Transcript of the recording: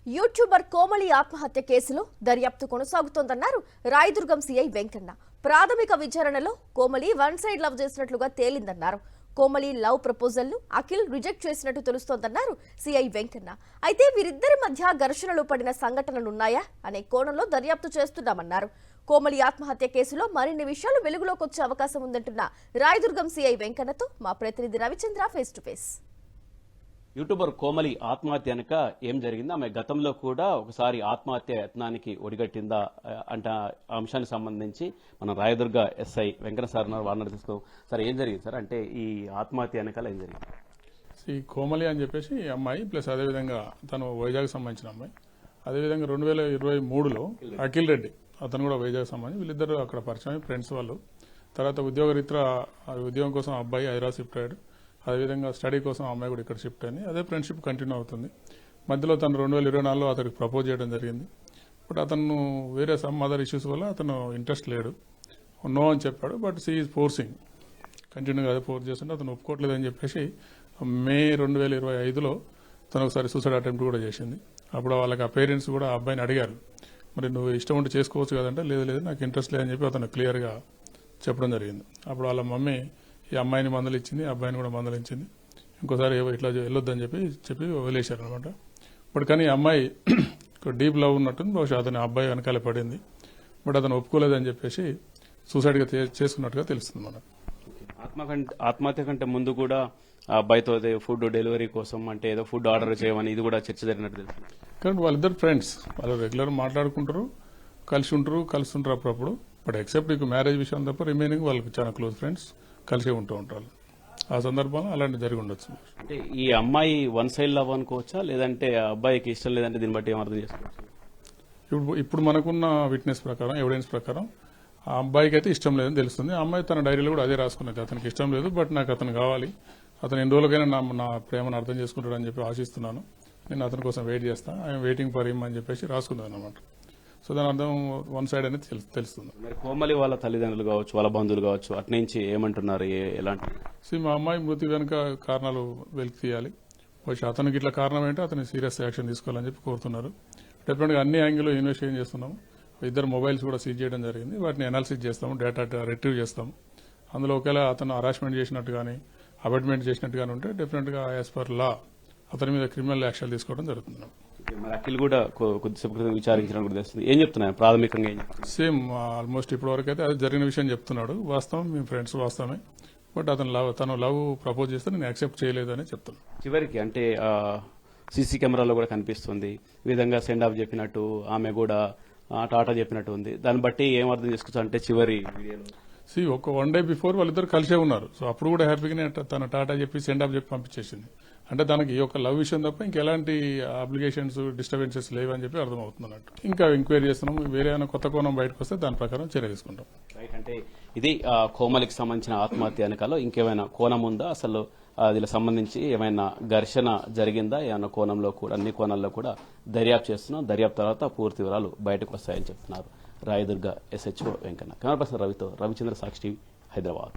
YouTuber Komali ఆత్మహత్య కేసులో దర్యాప్తు కొనసాగుతోందన్నారు రాయదుర్గం సీఐ వెంకన్న. ప్రాథమిక విచారణలో కోమలి వన్ సైడ్ లవ్ చేసినట్లుగా తేలిందన్నారు. కోమలి లవ్ ప్రపోజల్ ను అఖిల్ రిజెక్ట్ చేసినట్టు తెలుస్తోందన్నారు సీఐ వెంకన్న. అయితే వీరిద్దరి మధ్య ఘర్షణలు పడిన సంఘటనలున్నాయా అనే కోణంలో దర్యాప్తు చేస్తున్నామన్నారు. కోమలి ఆత్మహత్య కేసులో మరిన్ని విషయాలు వెలుగులోకి వచ్చే అవకాశం ఉందంటున్న రాయదుర్గం సీఐ వెంకన్నతో మా ప్రతినిధి Ravichandra face to face. YouTuber Komali ఆత్మహత్య వెనుక ఏం జరిగింది, ఆమె గతంలో కూడా ఒకసారి ఆత్మహత్య యత్నానికి ఒడిగట్టిందా అంటే ఆ అంశానికి సంబంధించి మనం రాయదుర్గ ఎస్ఐ వెంకట సార్ వారిని తీసుకో. సార్ ఏం జరిగింది సార్, అంటే ఈ ఆత్మహత్య వెనకాల ఏం జరిగింది? ఈ కోమలి అని చెప్పేసి అమ్మాయి ప్లస్ అదేవిధంగా తను వైజాగ్ సంబంధించిన అమ్మాయి. అదేవిధంగా 2023లో అఖిల్ రెడ్డి అతను కూడా వైజాగ్ సంబంధించి, వీళ్ళిద్దరు అక్కడ పరిచయం ఫ్రెండ్స్ వాళ్ళు. తర్వాత ఉద్యోగరీత్యా ఉద్యోగం కోసం అబ్బాయి హైదరాబాద్ షిఫ్ట్ అయ్యాడు. అదేవిధంగా స్టడీ కోసం అమ్మాయి కూడా ఇక్కడ షిఫ్ట్ అయింది. అదే ఫ్రెండ్షిప్ కంటిన్యూ అవుతుంది. మధ్యలో తను 2024లో అతనికి ప్రపోజ్ చేయడం జరిగింది. బట్ అతను వేరే సమ్ అదర్ ఇష్యూస్ వల్ల అతను ఇంట్రెస్ట్ లేడు, నో అని చెప్పాడు. బట్ సీ ఈజ్ ఫోర్సింగ్, కంటిన్యూగా అదే ఫోర్స్ చేస్తుంటే అతను ఒప్పుకోవట్లేదు అని చెప్పేసి మే 2025లో తను ఒకసారి సూసైడ్ అటెంప్ట్ కూడా చేసింది. అప్పుడు వాళ్ళకి ఆ పేరెంట్స్ కూడా ఆ అబ్బాయిని అడిగారు, మరి నువ్వు ఇష్టం ఉంటే చేసుకోవచ్చు కదంటే లేదు లేదు నాకు ఇంట్రెస్ట్ లేదని చెప్పి అతను క్లియర్గా చెప్పడం జరిగింది. అప్పుడు వాళ్ళ మమ్మీ ఈ అమ్మాయిని మందలిచ్చింది, అబ్బాయిని కూడా మందలించింది. ఇంకోసారి ఇట్లా వెళ్ళొద్దని చెప్పి వదిలేశారు అనమాట. బట్ కానీ ఈ అమ్మాయి డీప్ లవ్ ఉన్నట్టుంది, బహుశా అతని అబ్బాయి వెనకాల పడింది. బట్ అతను ఒప్పుకోలేదని చెప్పేసి సూసైడ్గా చేసుకున్నట్టుగా తెలుస్తుంది మనకు. ఆత్మహత్య కంటే ముందు కూడా ఆ అబ్బాయితో ఫుడ్ డెలివరీ కోసం అంటే ఏదో ఫుడ్ ఆర్డర్ చేయమని ఇది కూడా చర్చ జరిగినట్టు తెలుస్తుంది. కానీ వాళ్ళిద్దరు ఫ్రెండ్స్, వాళ్ళు రెగ్యులర్ మాట్లాడుకుంటారు, కలిసి ఉంటారు అప్పుడప్పుడు. బట్ ఎక్సెప్ట్ ఇక మ్యారేజ్ విషయం తప్ప రిమైనింగ్ వాళ్ళకి చాలా క్లోజ్ ఫ్రెండ్స్, కలిసే ఉంటూ ఉంటారు. ఆ సందర్భంలో అలాంటి జరిగి ఉండొచ్చు. అంటే ఈ అమ్మాయి వన్ సైడ్ లవ్ అనుకోవచ్చా, లేదంటే ఆ అబ్బాయికి ఇష్టం లేదంటే దీన్ని బట్టి ఏం అర్థం చేసుకోవచ్చు? ఇప్పుడు మనకున్న విట్నెస్ ప్రకారం, ఎవిడెన్స్ ప్రకారం ఆ అబ్బాయికి అయితే ఇష్టం లేదని తెలుస్తుంది. ఆ అమ్మాయి తన డైరీలో కూడా అదే రాసుకున్నది, అతనికి ఇష్టం లేదు, బట్ నాకు అతను కావాలి, అతను ఎన్ని రోజులకైనా నా ప్రేమను అర్థం చేసుకుంటాడని చెప్పి ఆశిస్తున్నాను, నేను అతని కోసం వెయిట్ చేస్తాను, ఐఎమ్ వెయిటింగ్ ఫర్ హిమ్ అని చెప్పేసి రాసుకున్నాను అనమాట. సో దాని అర్థం వన్ సైడ్ అనేది తెలుస్తుంది. మరి కోమలి వాళ్ళ తల్లిదండ్రులు కావచ్చు, వాళ్ళ బంధువులు కావచ్చు, అటు నుంచి ఏమంటున్నారు, ఎలాంటి? సో మా అమ్మాయి మృతి వెనుక కారణాలు వెలికి తీయాలి, బహుశా అతనికి ఇట్లా కారణం ఏంటో అతని సీరియస్ యాక్షన్ తీసుకోవాలని చెప్పి కోరుతున్నారు. డెఫినెట్గా అన్ని యాంగిల్లో ఇన్వెస్టిగేషన్ చేస్తున్నాము. ఇద్దరు మొబైల్స్ కూడా సీజ్ చేయడం జరిగింది, వాటిని అనాలిసిస్ చేస్తాము, డేటా రిట్రీవ్ చేస్తాము. అందులో ఒకవేళ అతను హరాస్మెంట్ చేసినట్టు కానీ అబాట్మెంట్ చేసినట్టు కానీ ఉంటే డెఫినెట్గా యాజ్ పర్ లా అతని మీద క్రిమినల్ యాక్షన్ తీసుకోవడం జరుగుతుంది. మరి అఖిల్ కూడా కొద్దిసేపు క్రితం విచారించడం కూడా తెలుస్తుంది. ఏం చెప్తున్నాయి ప్రాథమికంగా? సేమ్ ఆల్మోస్ట్ ఇప్పటి వరకు అయితే అది జరిగిన విషయం చెప్తున్నాడు. వాస్తవం, మీ ఫ్రెండ్స్ వాస్తవమే, బట్ తను లవ్ ప్రపోజ్ చేస్తే నేను యాక్సెప్ట్ చేయలేదని చెప్తున్నాను. చివరికి అంటే సీసీ కెమెరాలో కూడా కనిపిస్తుంది, ఈ విధంగా సెండ్ ఆఫ్ చెప్పినట్టు ఆమె కూడా టాటా చెప్పినట్టు ఉంది. దాన్ని బట్టి ఏం అర్థం చేసుకోవచ్చు అంటే చివరి వీడియోలో ఒక 1 day బిఫోర్ వాళ్ళిద్దరు కలిసే ఉన్నారు. సో అప్పుడు కూడా హ్యాపీగానే తన టాటా చెప్పి సెండ్ ఆఫ్ చెప్పి పంపించేసింది. అంటే తనకి ఈ యొక్క లవ్ విషయం తప్ప ఇంకెలాంటి అప్లికేషన్స్ డిస్టర్బెన్సెస్ లేవని చెప్పి అర్థమవుతుంది అన్నట్టు. ఇంకా ఎంక్వైరీ చేస్తున్నాం, వేరే ఏమైనా కొత్త కోణం బయటకు వస్తే దాని ప్రకారం చర్య తీసుకుంటాం. రైట్, అంటే ఇది కోమలికి సంబంధించిన ఆత్మహత్య వెనకాల ఇంకేమైనా కోణం ఉందా, అసలు దీనికి సంబంధించి ఏమైనా ఘర్షణ జరిగిందా, ఏమైనా కోణంలో కూడా, అన్ని కోణాల్లో కూడా దర్యాప్తు చేస్తున్నాం. దర్యాప్తు తర్వాత పూర్తి వివరాలు బయటకు వస్తాయని చెప్తున్నారు Rayadurg SHO Venkanna. Camera person రవితో రవిచంద్ర, సాక్షి టీవీ, హైదరాబాద్.